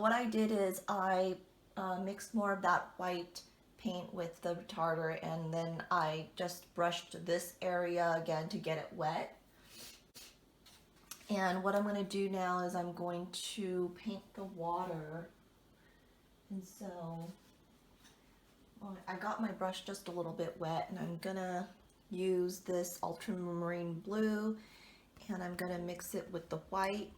what I did is I mixed more of that white paint with the retarder, and then I just brushed this area again to get it wet. And what I'm going to do now is I'm going to paint the water. And so I got my brush just a little bit wet, and I'm going to use this ultramarine blue, and I'm going to mix it with the white.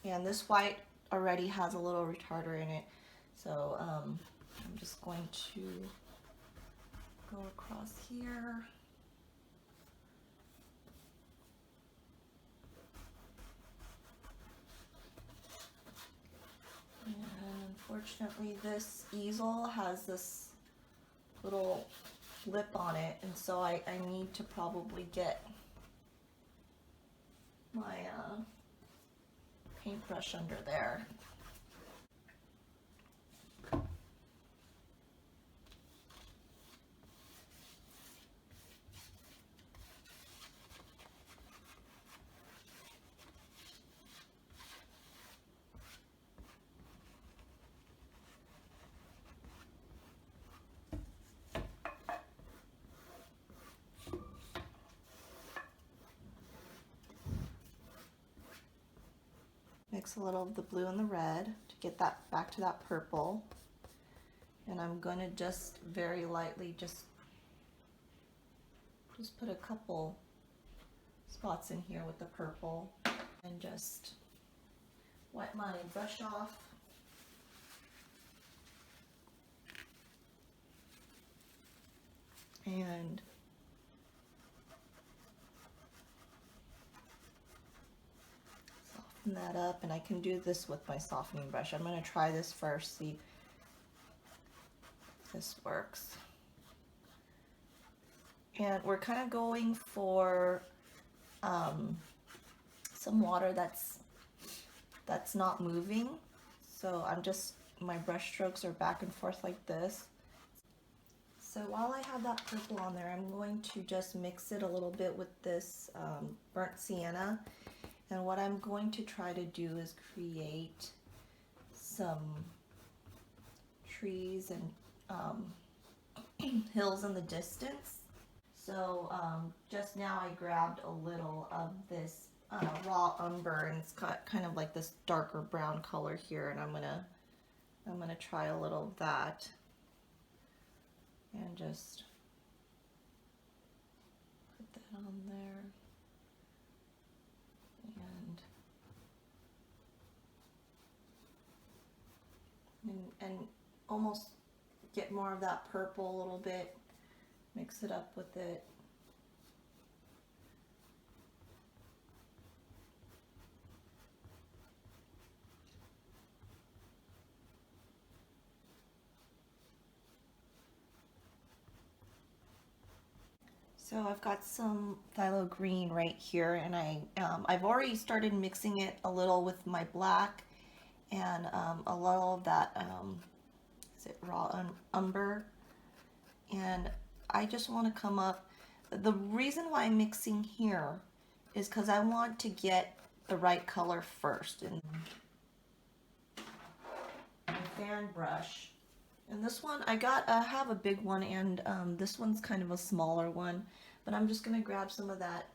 And this white already has a little retarder in it, so I'm just going to go across here. And unfortunately this easel has this little lip on it, and so I need to probably get my paintbrush under there. Mix a little of the blue and the red to get that back to that purple. And I'm going to just very lightly just put a couple spots in here with the purple, and just wipe my brush off. And soften that up, and I can do this with my softening brush. I'm going to try this first, see if this works. And we're kind of going for some water that's not moving. So my brush strokes are back and forth like this. So while I have that purple on there, I'm going to just mix it a little bit with this burnt sienna. And what I'm going to try to do is create some trees and hills in the distance. So just now I grabbed a little of this raw umber, and it's got kind of like this darker brown color here, and I'm gonna try a little of that and just put that on there, and almost get more of that purple a little bit, mix it up with it. So I've got some phthalo green right here, and I've already started mixing it a little with my black and a little of that is it raw umber, and I just want to come up. The reason why I'm mixing here is because I want to get the right color first. And fan brush. And this one, I have a big one, and this one's kind of a smaller one, but I'm just going to grab some of that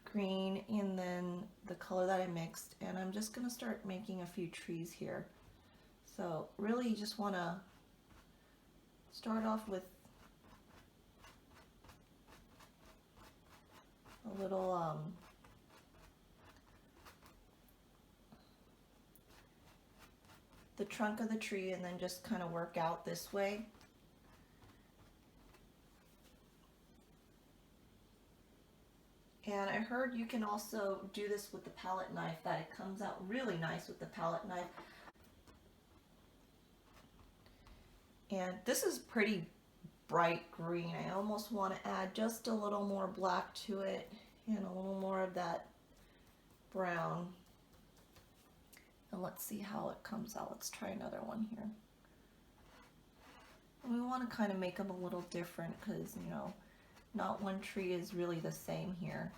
green and then the color that I mixed, and I'm just going to start making a few trees here. So really you just want to start off with a little the trunk of the tree, and then just kind of work out this way. And I heard you can also do this with the palette knife, that it comes out really nice with the palette knife. And this is pretty bright green. I almost want to add just a little more black to it and a little more of that brown. And let's see how it comes out. Let's try another one here. We want to kind of make them a little different because, you know, not one tree is really the same here.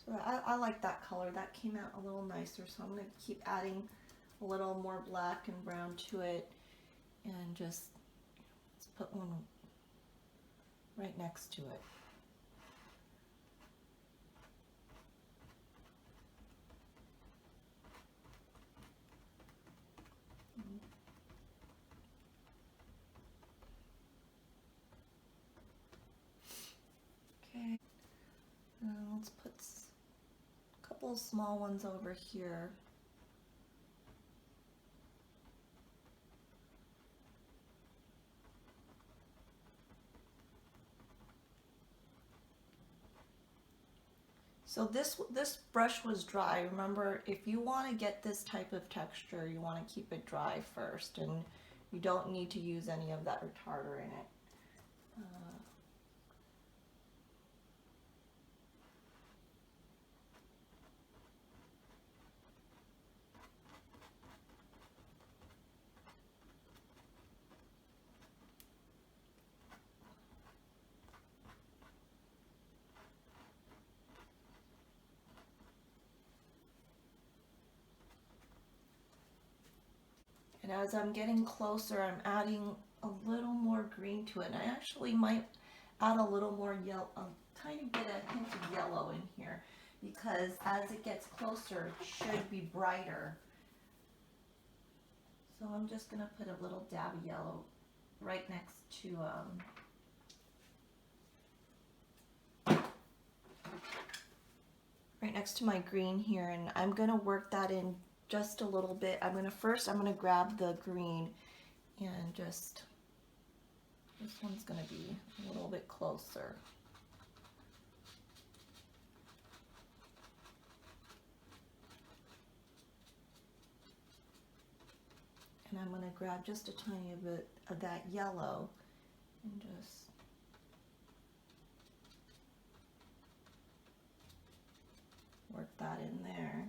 So I like that color. That came out a little nicer, so I'm going to keep adding a little more black and brown to it, and just let's put one right next to it. Okay, let's put a couple of small ones over here. So this brush was dry. Remember, if you want to get this type of texture, you want to keep it dry first, and you don't need to use any of that retarder in it. And as I'm getting closer, I'm adding a little more green to it. And I actually might add a little more yellow, a tiny bit of hint of yellow in here, because as it gets closer, it should be brighter. So I'm just gonna put a little dab of yellow right next to my green here, and I'm gonna work that in just a little bit. I'm gonna grab the green and just, this one's gonna be a little bit closer. And I'm gonna grab just a tiny bit of that yellow and just work that in there.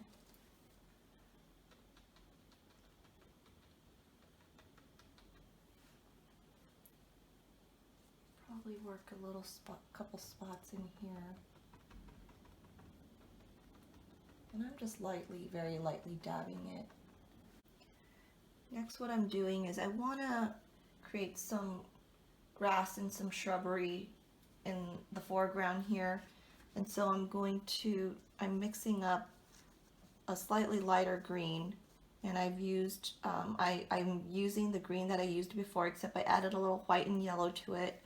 Probably work a little couple spots in here. And I'm just lightly, very lightly dabbing it. Next, what I'm doing is I want to create some grass and some shrubbery in the foreground here. And so I'm mixing up a slightly lighter green, and I'm using the green that I used before, except I added a little white and yellow to it.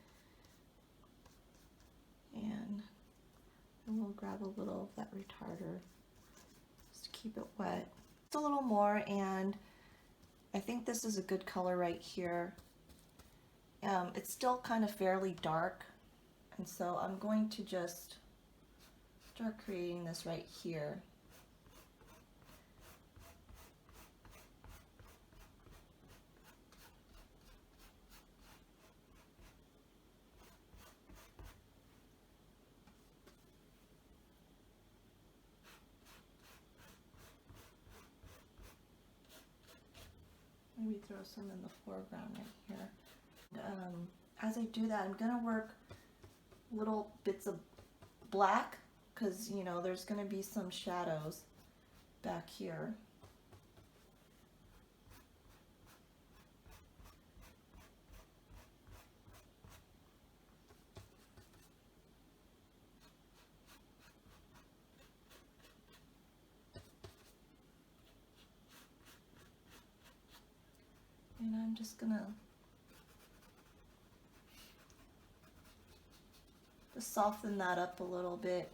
And we'll grab a little of that retarder just to keep it wet. Just a little more, and I think this is a good color right here. It's still kind of fairly dark, and so I'm going to just start creating this right here. Maybe throw some in the foreground right here. As I do that, I'm going to work little bits of black, because, you know, there's going to be some shadows back here. And I'm just going to soften that up a little bit.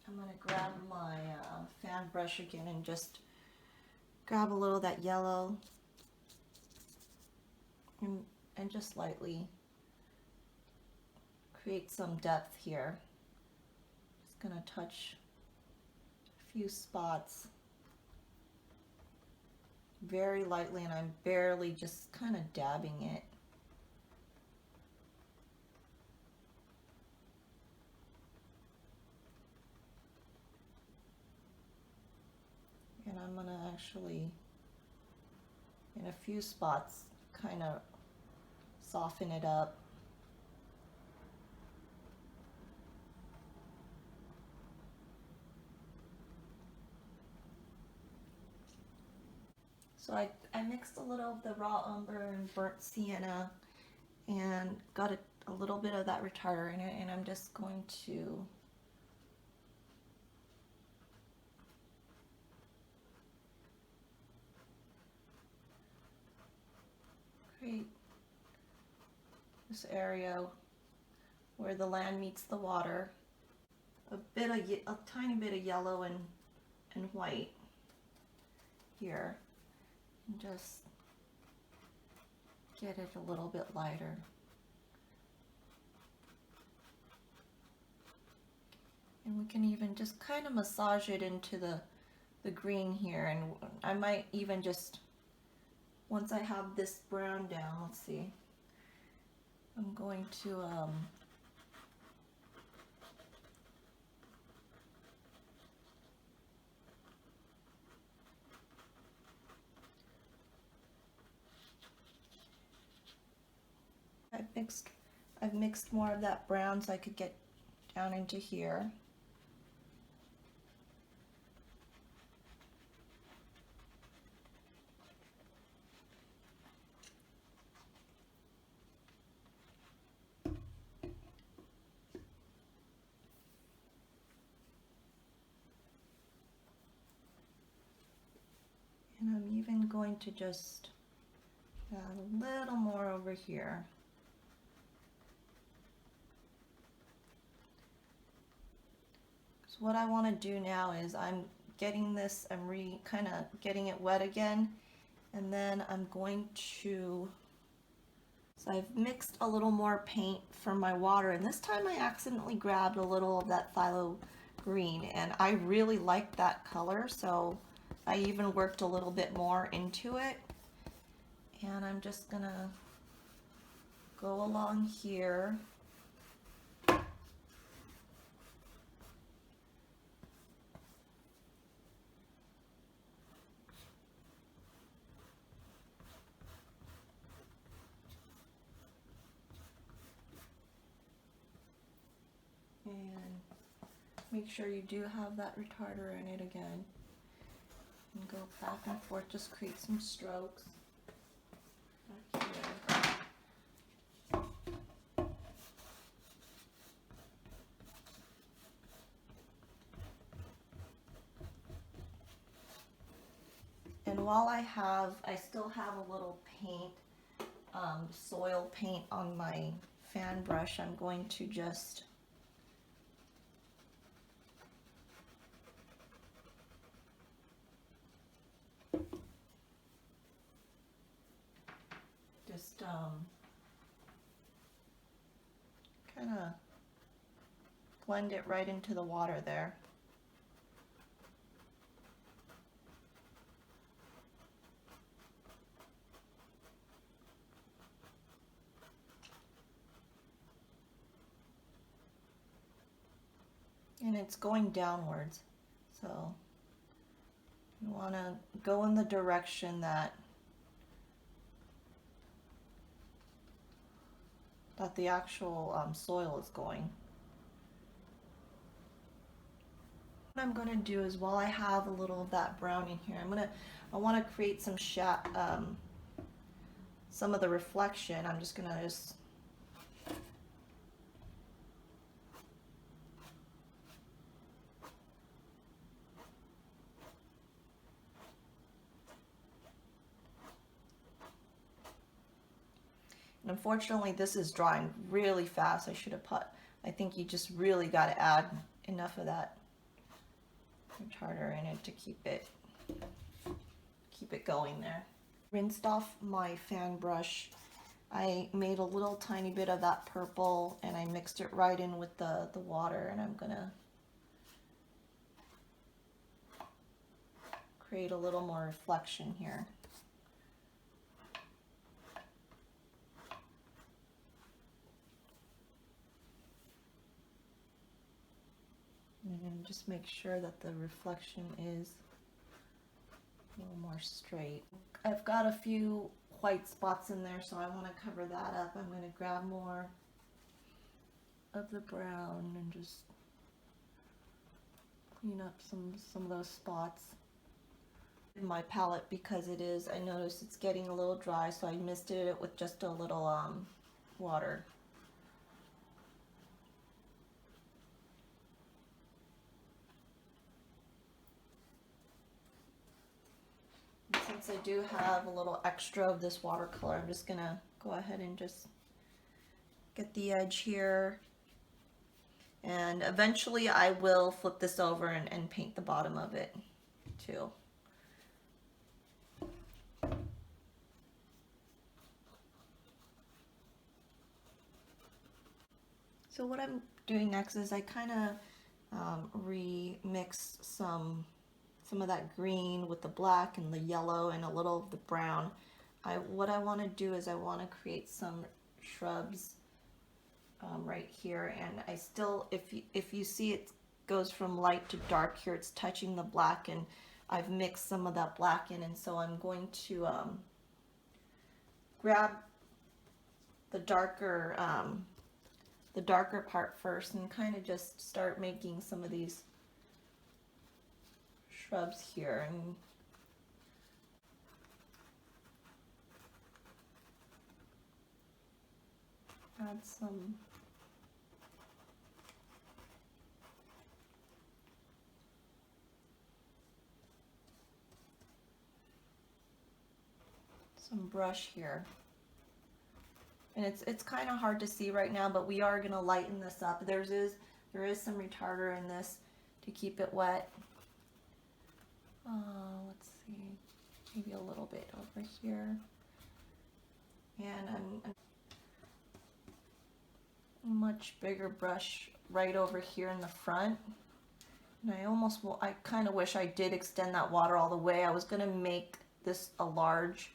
I'm going to grab my fan brush again and just grab a little of that yellow and just lightly create some depth here. Just going to touch a few spots very lightly, and I'm barely just kind of dabbing it. actually, in a few spots, kind of soften it up. So I mixed a little of the raw umber and burnt sienna and got a little bit of that retarder in it, and I'm just going to create this area where the land meets the water. A tiny bit of yellow and white here, and just get it a little bit lighter. And we can even just kind of massage it into the green here, and I might even just, once I have this brown down, let's see, I'm going to I've mixed more of that brown so I could get down into here. And I'm even going to just add a little more over here. So what I want to do now is I'm getting this, I'm kind of getting it wet again, and then I'm going to, so I've mixed a little more paint from my water, and this time I accidentally grabbed a little of that phthalo green, and I really liked that color, so I even worked a little bit more into it. And I'm just gonna go along here. And make sure you do have that retarder in it again. And go back and forth, just create some strokes. Back here. And while I still have a little paint, soil paint on my fan brush, I'm going to just kind of blend it right into the water there. And it's going downwards, so you want to go in the direction that the actual soil is going. What I'm going to do is, while I have a little of that brown in here, I want to create some some of the reflection. I'm just going to and unfortunately this is drying really fast. I think you just really got to add enough of that retarder in it to keep it going there. Rinsed off my fan brush. I made a little tiny bit of that purple and I mixed it right in with the water, and I'm gonna create a little more reflection here. And just make sure that the reflection is a little more straight. I've got a few white spots in there, so I want to cover that up. I'm going to grab more of the brown and just clean up some of those spots in my palette, because it is, I noticed it's getting a little dry, so I misted it with just a little water. And since I do have a little extra of this watercolor, I'm just gonna go ahead and just get the edge here. And eventually I will flip this over and paint the bottom of it too. So what I'm doing next is I kind of remix some of that green with the black and the yellow and a little of the brown. What I want to do is I want to create some shrubs right here, and I still, if you see, it goes from light to dark here. It's touching the black, and I've mixed some of that black in, and so I'm going to grab the darker part first and kind of just start making some of these shrubs here, and add some brush here. And it's kind of hard to see right now, but we are going to lighten this up. There is some retarder in this to keep it wet. Let's see, maybe a little bit over here. And I'm a much bigger brush right over here in the front. And I kind of wish I did extend that water all the way. I was going to make this a large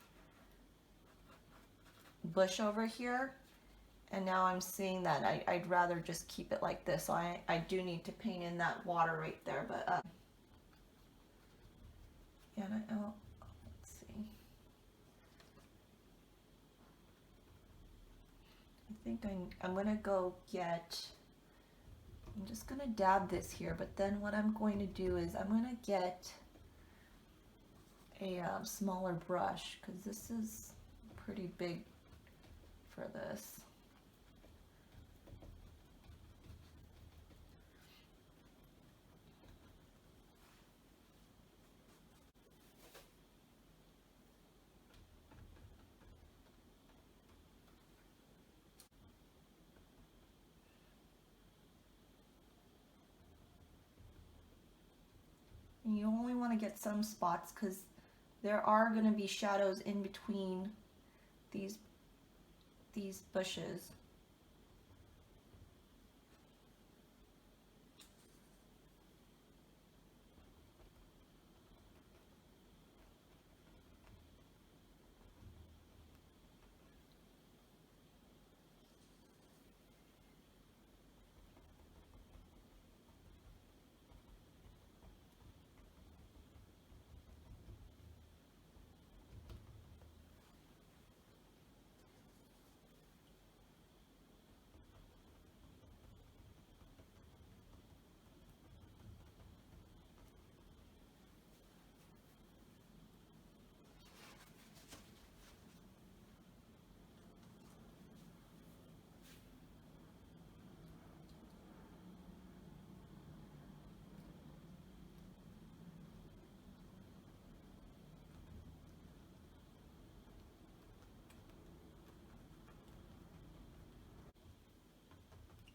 bush over here, and now I'm seeing that I'd rather just keep it like this. So I do need to paint in that water right there, but yeah, let's see. I think I'm gonna go get, I'm just gonna dab this here, but then what I'm going to do is I'm gonna get a smaller brush, because this is pretty big for this. And you only want to get some spots, because there are going to be shadows in between these bushes.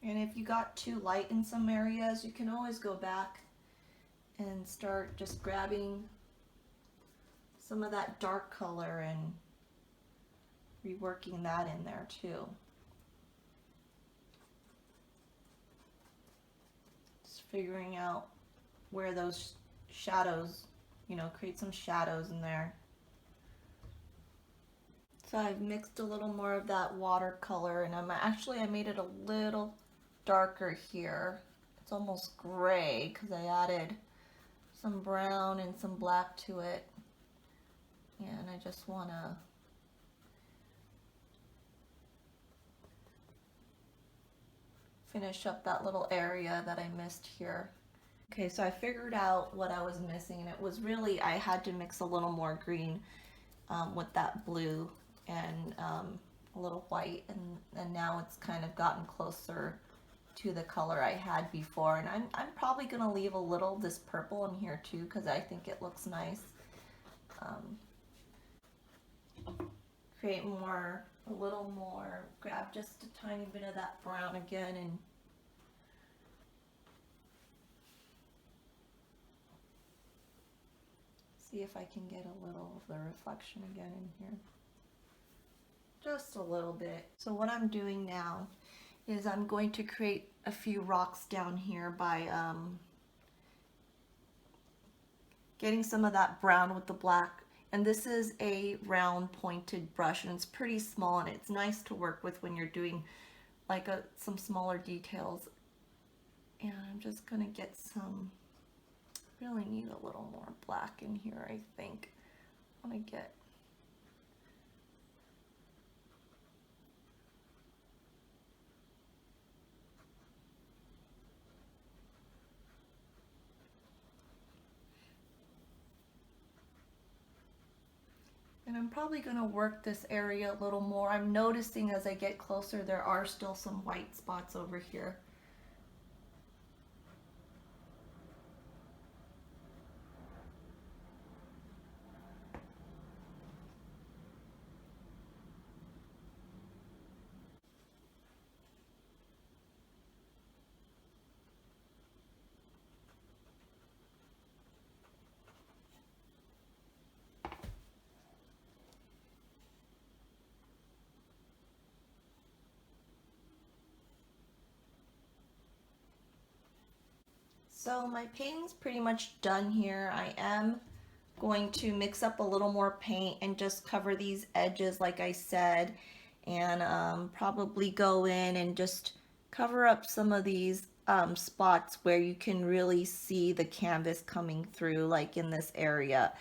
And if you got too light in some areas, you can always go back and start just grabbing some of that dark color and reworking that in there too. Just figuring out where those shadows, create some shadows in there. So I've mixed a little more of that watercolor, and I made it a little darker here. It's almost gray because I added some brown and some black to it. And I just want to finish up that little area that I missed here. Okay, so I figured out what I was missing, and it was really I had to mix a little more green with that blue and a little white, and now it's kind of gotten closer to the color I had before. And I'm probably going to leave a little this purple in here too because I think it looks nice. Create more, a little more, grab just a tiny bit of that brown again and see if I can get a little of the reflection again in here. Just a little bit. So what I'm doing now is I'm going to create a few rocks down here by getting some of that brown with the black. And this is a round pointed brush, and it's pretty small, and it's nice to work with when you're doing like some smaller details. And I'm just gonna get some, really need a little more black in here, I think. I wanna get, and I'm probably gonna work this area a little more. I'm noticing as I get closer, there are still some white spots over here. So my painting's pretty much done here. I am going to mix up a little more paint and just cover these edges like I said, and probably go in and just cover up some of these spots where you can really see the canvas coming through, like in this area.